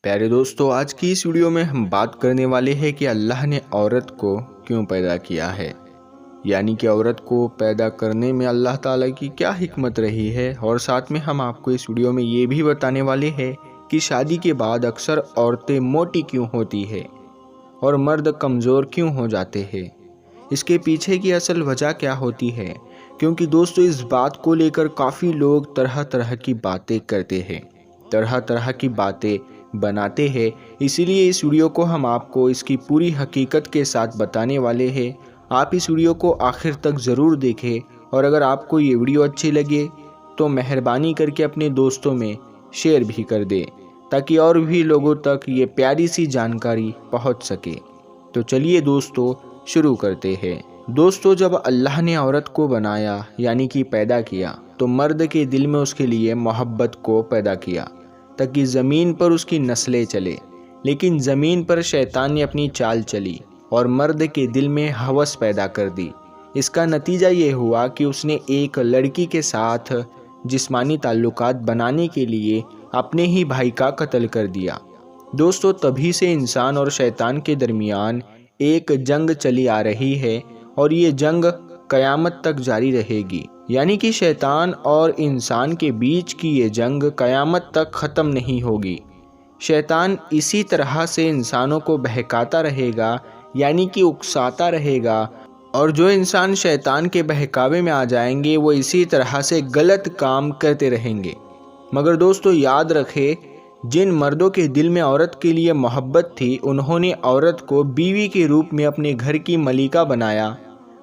प्यारे दोस्तों, आज की इस वीडियो में हम बात करने वाले हैं कि अल्लाह ने औरत को क्यों पैदा किया है। यानी कि औरत को पैदा करने में अल्लाह ताला की क्या हिकमत रही है। और साथ में हम आपको इस वीडियो में ये भी बताने वाले हैं कि शादी के बाद अक्सर औरतें मोटी क्यों होती है और मर्द कमज़ोर क्यों हो जाते हैं। इसके पीछे की असल वजह क्या होती है, क्योंकि दोस्तों इस बात को लेकर काफ़ी लोग तरह तरह की बातें करते हैं, तरह तरह की बातें बनाते हैं। इसीलिए इस वीडियो को हम आपको इसकी पूरी हकीकत के साथ बताने वाले हैं। आप इस वीडियो को आखिर तक ज़रूर देखें और अगर आपको ये वीडियो अच्छी लगे तो मेहरबानी करके अपने दोस्तों में शेयर भी कर दें, ताकि और भी लोगों तक ये प्यारी सी जानकारी पहुंच सके। तो चलिए दोस्तों शुरू करते हैं। दोस्तों, जब अल्लाह ने औरत को बनाया यानी कि पैदा किया तो मर्द के दिल में उसके लिए मोहब्बत को पैदा किया ताकि ज़मीन पर उसकी नस्लें चले। लेकिन ज़मीन पर शैतान ने अपनी चाल चली और मर्द के दिल में हवस पैदा कर दी। इसका नतीजा ये हुआ कि उसने एक लड़की के साथ जिस्मानी ताल्लुकात बनाने के लिए अपने ही भाई का कत्ल कर दिया। दोस्तों, तभी से इंसान और शैतान के दरमियान एक जंग चली आ रही है और ये जंग क़यामत तक जारी रहेगी। यानी कि शैतान और इंसान के बीच की ये जंग क़यामत तक ख़त्म नहीं होगी। शैतान इसी तरह से इंसानों को बहकाता रहेगा, यानी कि उकसाता रहेगा, और जो इंसान शैतान के बहकावे में आ जाएंगे वो इसी तरह से गलत काम करते रहेंगे। मगर दोस्तों याद रखें, जिन मर्दों के दिल में औरत के लिए मोहब्बत थी उन्होंने औरत को बीवी के रूप में अपने घर की मलिका बनाया,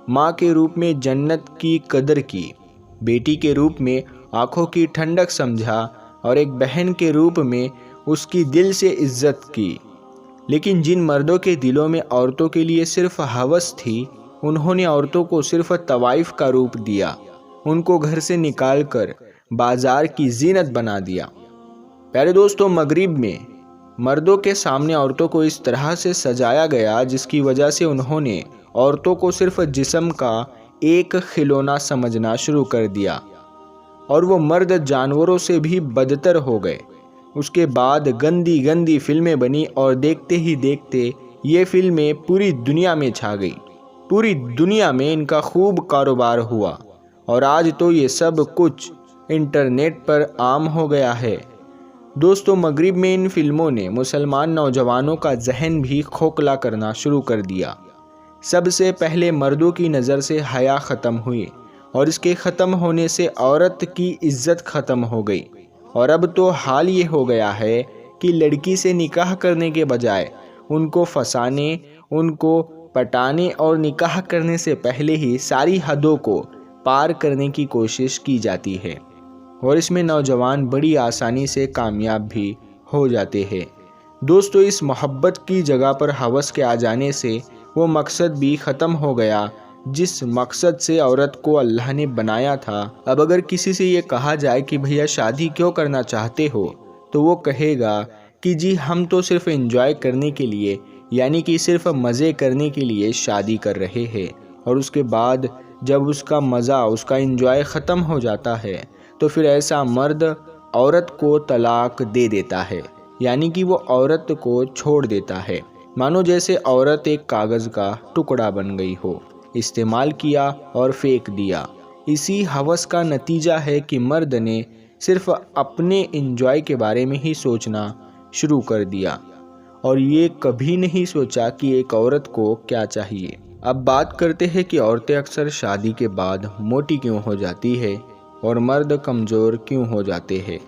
माँ के रूप में जन्नत की कदर की, बेटी के रूप में आँखों की ठंडक समझा और एक बहन के रूप में उसकी दिल से इज्जत की। लेकिन जिन मर्दों के दिलों में औरतों के लिए सिर्फ हवस थी, उन्होंने औरतों को सिर्फ तवाइफ का रूप दिया, उनको घर से निकाल कर बाजार की जीनत बना दिया। प्यारे दोस्तों, मगरिब में मर्दों के सामने औरतों को इस तरह से सजाया गया जिसकी वजह से उन्होंने औरतों को सिर्फ जिस्म का एक खिलौना समझना शुरू कर दिया और वो मर्द जानवरों से भी बदतर हो गए। उसके बाद गंदी गंदी फिल्में बनी और देखते ही देखते ये फिल्में पूरी दुनिया में छा गई। पूरी दुनिया में इनका खूब कारोबार हुआ और आज तो ये सब कुछ इंटरनेट पर आम हो गया है। दोस्तों, मगरिब में इन फिल्मों ने मुसलमान नौजवानों का जहन भी खोखला करना शुरू कर दिया। सबसे पहले मर्दों की नज़र से हया ख़त्म हुई और इसके ख़त्म होने से औरत की इज्जत ख़त्म हो गई। और अब तो हाल ये हो गया है कि लड़की से निकाह करने के बजाय उनको फंसाने, उनको पटाने और निकाह करने से पहले ही सारी हदों को पार करने की कोशिश की जाती है और इसमें नौजवान बड़ी आसानी से कामयाब भी हो जाते हैं। दोस्तों, इस मोहब्बत की जगह पर हवस के आ जाने से वो मकसद भी ख़त्म हो गया जिस मकसद से औरत को अल्लाह ने बनाया था। अब अगर किसी से ये कहा जाए कि भैया शादी क्यों करना चाहते हो, तो वो कहेगा कि जी हम तो सिर्फ एंजॉय करने के लिए, यानी कि सिर्फ मज़े करने के लिए शादी कर रहे हैं। और उसके बाद जब उसका मज़ा, उसका एंजॉय ख़त्म हो जाता है तो फिर ऐसा मर्द औरत को तलाक दे देता है, यानी कि वो औरत को छोड़ देता है। मानो जैसे औरत एक कागज़ का टुकड़ा बन गई हो, इस्तेमाल किया और फेंक दिया। इसी हवस का नतीजा है कि मर्द ने सिर्फ अपने एंजॉय के बारे में ही सोचना शुरू कर दिया और ये कभी नहीं सोचा कि एक औरत को क्या चाहिए। अब बात करते हैं कि औरतें अक्सर शादी के बाद मोटी क्यों हो जाती है और मर्द कमज़ोर क्यों हो जाते हैं।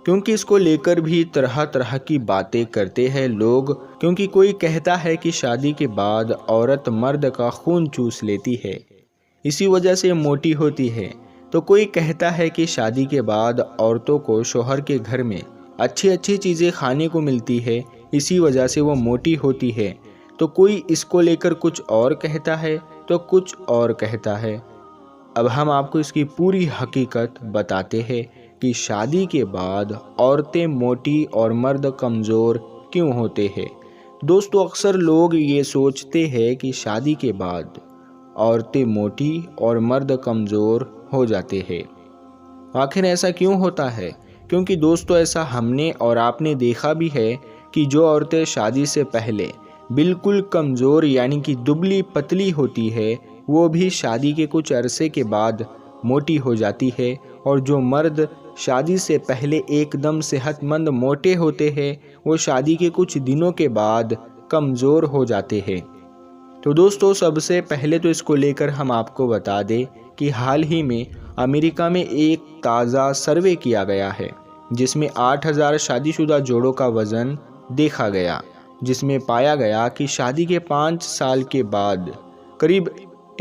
क्योंकि इसको लेकर भी तरह तरह की बातें करते हैं लोग। क्योंकि कोई कहता है कि शादी के बाद औरत मर्द का खून चूस लेती है, इसी वजह से मोटी होती है। तो कोई कहता है कि शादी के बाद औरतों को शौहर के घर में अच्छी अच्छी चीज़ें खाने को मिलती है, इसी वजह से वो मोटी होती है। तो कोई इसको लेकर कुछ और कहता है तो कुछ और कहता है। अब हम आपको इसकी पूरी हकीकत बताते हैं कि शादी के बाद औरतें मोटी और मर्द कमज़ोर क्यों होते हैं। दोस्तों, अक्सर लोग ये सोचते हैं कि शादी के बाद औरतें मोटी और मर्द कमज़ोर हो जाते हैं। आखिर ऐसा क्यों होता है? क्योंकि दोस्तों ऐसा हमने और आपने देखा भी है कि जो औरतें शादी से पहले बिल्कुल कमज़ोर यानी कि दुबली पतली होती है वो भी शादी के कुछ अरसे के बाद मोटी हो जाती है, और जो मर्द शादी से पहले एकदम सेहतमंद मोटे होते हैं वो शादी के कुछ दिनों के बाद कमज़ोर हो जाते हैं। तो दोस्तों सबसे पहले तो इसको लेकर हम आपको बता दें कि हाल ही में अमेरिका में एक ताज़ा सर्वे किया गया है जिसमें 8000 शादीशुदा जोड़ों का वज़न देखा गया, जिसमें पाया गया कि शादी के 5 साल के बाद करीब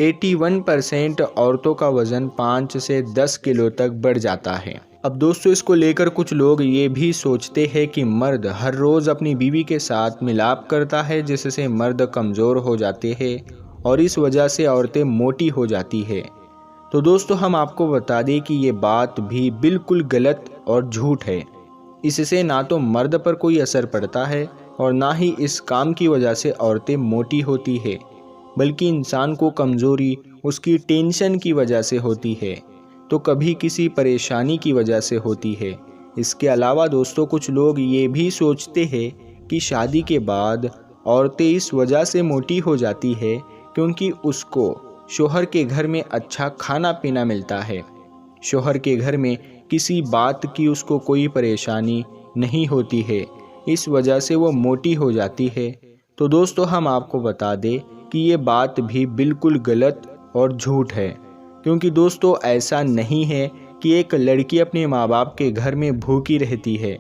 81% औरतों का वज़न 5 से 10 किलो तक बढ़ जाता है। अब दोस्तों इसको लेकर कुछ लोग ये भी सोचते हैं कि मर्द हर रोज़ अपनी बीवी के साथ मिलाप करता है जिससे मर्द कमज़ोर हो जाते हैं और इस वजह से औरतें मोटी हो जाती है। तो दोस्तों हम आपको बता दें कि ये बात भी बिल्कुल गलत और झूठ है। इससे ना तो मर्द पर कोई असर पड़ता है और ना ही इस काम की वजह से औरतें मोटी होती है, बल्कि इंसान को कमज़ोरी उसकी टेंशन की वजह से होती है, तो कभी किसी परेशानी की वजह से होती है। इसके अलावा दोस्तों कुछ लोग ये भी सोचते हैं कि शादी के बाद औरतें इस वजह से मोटी हो जाती है क्योंकि उसको शोहर के घर में अच्छा खाना पीना मिलता है, शोहर के घर में किसी बात की उसको कोई परेशानी नहीं होती है, इस वजह से वो मोटी हो जाती है। तो दोस्तों हम आपको बता दें कि ये बात भी बिल्कुल गलत और झूठ है, क्योंकि दोस्तों ऐसा नहीं है कि एक लड़की अपने माँ बाप के घर में भूखी रहती है,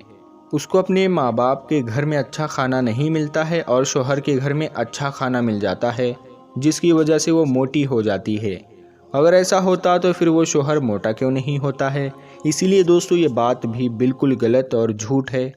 उसको अपने माँ बाप के घर में अच्छा खाना नहीं मिलता है और शोहर के घर में अच्छा खाना मिल जाता है जिसकी वजह से वो मोटी हो जाती है। अगर ऐसा होता तो फिर वो शोहर मोटा क्यों नहीं होता है। इसीलिए दोस्तों ये बात भी बिल्कुल गलत और झूठ है।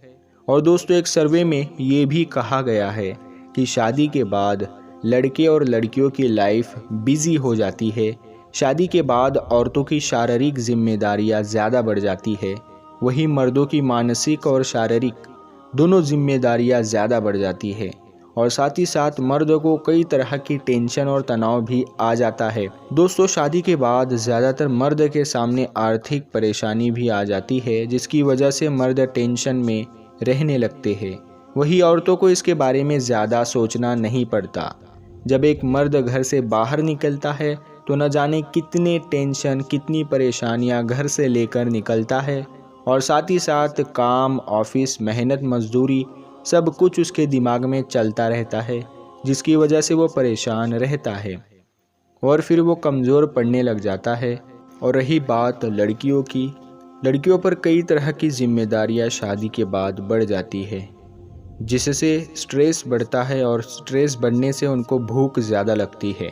और दोस्तों एक सर्वे में ये भी कहा गया है कि शादी के बाद लड़के और लड़कियों की लाइफ बिजी हो जाती है, शादी के बाद औरतों की शारीरिक जिम्मेदारियां ज़्यादा बढ़ जाती है, वहीं मर्दों की मानसिक और शारीरिक दोनों जिम्मेदारियां ज़्यादा बढ़ जाती है, और साथ ही साथ मर्द को कई तरह की टेंशन और तनाव भी आ जाता है। दोस्तों शादी के बाद ज़्यादातर मर्द के सामने आर्थिक परेशानी भी आ जाती है जिसकी वजह से मर्द टेंशन में रहने लगते हैं, वही औरतों को इसके बारे में ज़्यादा सोचना नहीं पड़ता। जब एक मर्द घर से बाहर निकलता है तो न जाने कितने टेंशन कितनी परेशानियां घर से लेकर निकलता है, और साथ ही साथ काम ऑफिस मेहनत मजदूरी सब कुछ उसके दिमाग में चलता रहता है जिसकी वजह से वो परेशान रहता है और फिर वो कमज़ोर पड़ने लग जाता है। और रही बात लड़कियों की, लड़कियों पर कई तरह की जिम्मेदारियां शादी के बाद बढ़ जाती है जिससे स्ट्रेस बढ़ता है, और स्ट्रेस बढ़ने से उनको भूख ज़्यादा लगती है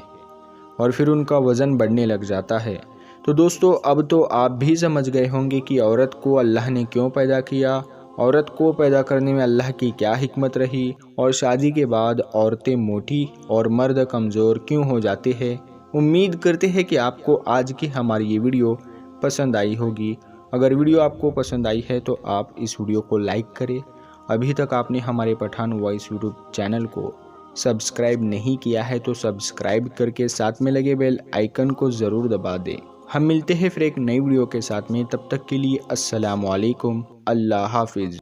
और फिर उनका वज़न बढ़ने लग जाता है। तो दोस्तों अब तो आप भी समझ गए होंगे कि औरत को अल्लाह ने क्यों पैदा किया, औरत को पैदा करने में अल्लाह की क्या हिकमत रही, और शादी के बाद औरतें मोटी और मर्द कमज़ोर क्यों हो जाते हैं। उम्मीद करते हैं कि आपको आज की हमारी ये वीडियो पसंद आई होगी। अगर वीडियो आपको पसंद आई है तो आप इस वीडियो को लाइक करें। अभी तक आपने हमारे पठान वॉइस यूट्यूब चैनल को सब्सक्राइब नहीं किया है तो सब्सक्राइब करके साथ में लगे बेल आइकन को ज़रूर दबा दें। हम मिलते हैं फिर एक नई वीडियो के साथ में, तब तक के लिए अस्सलाम वालेकुम, अल्लाह हाफिज़।